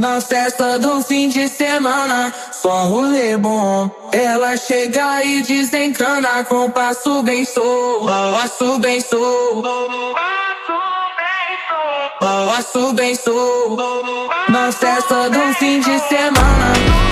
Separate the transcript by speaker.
Speaker 1: Na festa do fim de semana, só rolê bom. Ela chega e desencana com passo bem sou, passo bem sou, passo bem sou. Na festa do fim de semana.